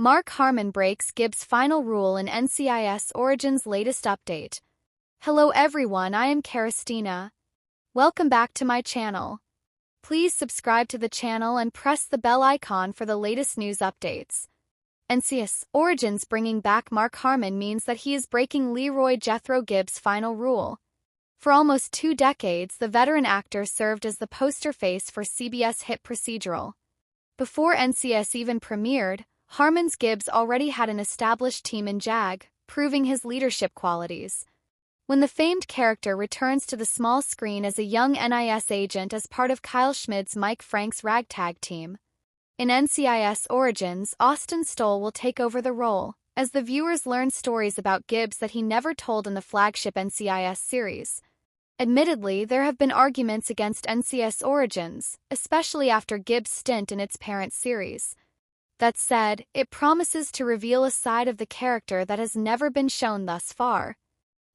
Mark Harmon breaks Gibbs' final rule in NCIS Origins' latest update. Hello everyone, I am Christina. Welcome back to my channel. Please subscribe to the channel and press the bell icon for the latest news updates. NCIS Origins bringing back Mark Harmon means that he is breaking Leroy Jethro Gibbs' final rule. For almost 2 decades, the veteran actor served as the poster face for CBS hit procedural. Before NCIS even premiered, Harmon's Gibbs already had an established team in JAG, proving his leadership qualities. When the famed character returns to the small screen as a young NIS agent as part of Kyle Schmid's Mike Frank's ragtag team. In NCIS Origins, Austin Stoll will take over the role, as the viewers learn stories about Gibbs that he never told in the flagship NCIS series. Admittedly, there have been arguments against NCIS Origins, especially after Gibbs' stint in its parent series. That said, it promises to reveal a side of the character that has never been shown thus far.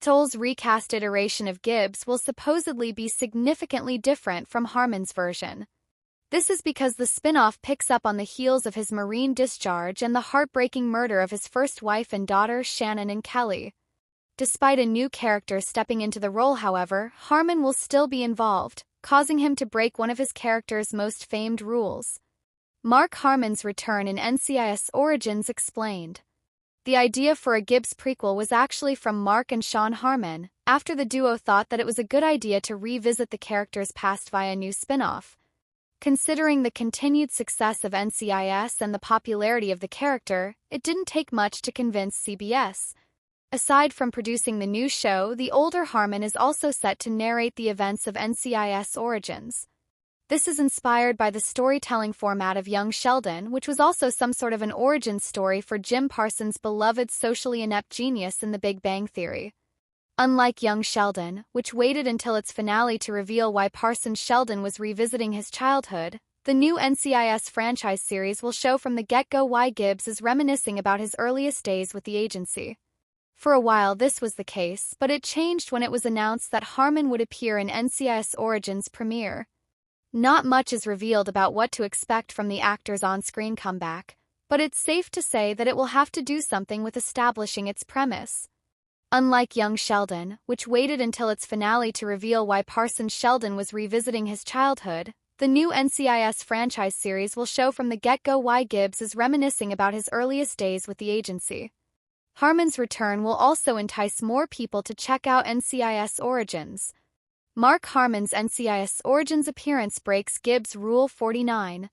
Stoll's recast iteration of Gibbs will supposedly be significantly different from Harmon's version. This is because the spin-off picks up on the heels of his Marine discharge and the heartbreaking murder of his first wife and daughter Shannon and Kelly. Despite a new character stepping into the role, however, Harmon will still be involved, causing him to break one of his character's most famed rules. Mark Harmon's return in NCIS Origins explained. The idea for a Gibbs prequel was actually from Mark and Sean Harmon, after the duo thought that it was a good idea to revisit the character's past via a new spin-off. Considering the continued success of NCIS and the popularity of the character, it didn't take much to convince CBS. Aside from producing the new show, the older Harmon is also set to narrate the events of NCIS Origins. This is inspired by the storytelling format of Young Sheldon, which was also some sort of an origin story for Jim Parsons' beloved socially inept genius in The Big Bang Theory. Unlike Young Sheldon, which waited until its finale to reveal why Parsons Sheldon was revisiting his childhood, the new NCIS Franchise series will show from the get-go why Gibbs is reminiscing about his earliest days with the agency. For a while this was the case, but it changed when it was announced that Harmon would appear in NCIS Origins premiere. Not much is revealed about what to expect from the actor's on-screen comeback, but it's safe to say that it will have to do something with establishing its premise. Unlike Young Sheldon, which waited until its finale to reveal why Parsons Sheldon was revisiting his childhood, the new NCIS Franchise series will show from the get-go why Gibbs is reminiscing about his earliest days with the agency. Harmon's return will also entice more people to check out NCIS Origins. Mark Harmon's NCIS Origins appearance breaks Gibbs' Rule 49.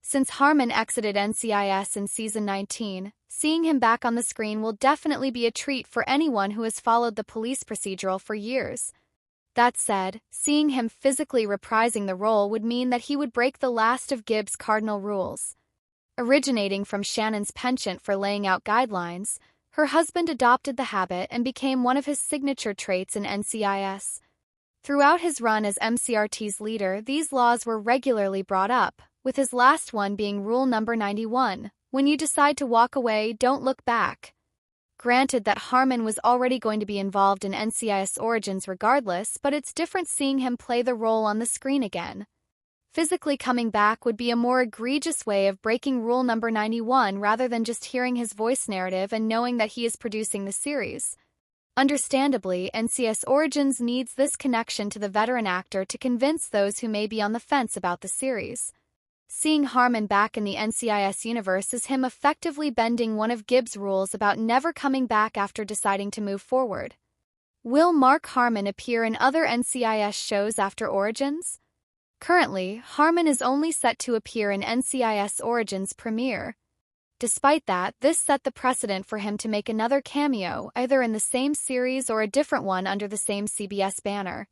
Since Harmon exited NCIS in Season 19, seeing him back on the screen will definitely be a treat for anyone who has followed the police procedural for years. That said, seeing him physically reprising the role would mean that he would break the last of Gibbs' cardinal rules. Originating from Shannon's penchant for laying out guidelines, her husband adopted the habit and became one of his signature traits in NCIS. Throughout his run as MCRT's leader, these laws were regularly brought up, with his last one being Rule number 91, when you decide to walk away, don't look back. Granted that Harmon was already going to be involved in NCIS Origins regardless, but it's different seeing him play the role on the screen again. Physically coming back would be a more egregious way of breaking Rule number 91 rather than just hearing his voice narrative and knowing that he is producing the series. Understandably, NCIS Origins needs this connection to the veteran actor to convince those who may be on the fence about the series. Seeing Harmon back in the NCIS universe is him effectively bending one of Gibbs' rules about never coming back after deciding to move forward. Will Mark Harmon appear in other NCIS shows after Origins? Currently, Harmon is only set to appear in NCIS Origins premiere. Despite that, this set the precedent for him to make another cameo, either in the same series or a different one under the same CBS banner.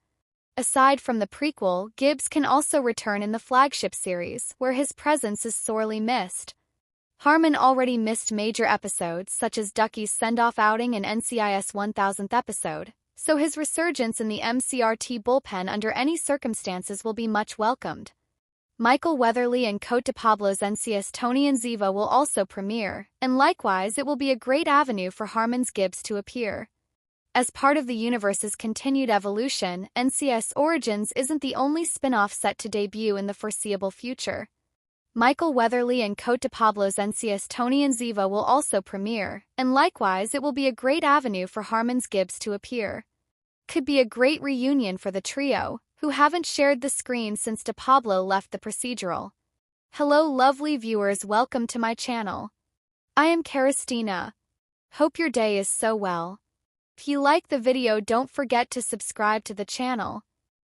Aside from the prequel, Gibbs can also return in the flagship series, where his presence is sorely missed. Harmon already missed major episodes such as Ducky's send-off outing and NCIS 1000th episode, so his resurgence in the MCRT bullpen under any circumstances will be much welcomed. Michael Weatherly and Cote de Pablo's NCIS Tony and Ziva will also premiere, and likewise it will be a great avenue for Harmon's Gibbs to appear. As part of the universe's continued evolution, NCIS Origins isn't the only spin-off set to debut in the foreseeable future. Michael Weatherly and Cote de Pablo's NCIS Tony and Ziva will also premiere, and likewise it will be a great avenue for Harmon's Gibbs to appear. Could be a great reunion for the trio, who haven't shared the screen since de Pablo left the procedural. Hello lovely viewers, welcome to my channel. I am Christina. Hope your day is so well. If you like the video, don't forget to subscribe to the channel.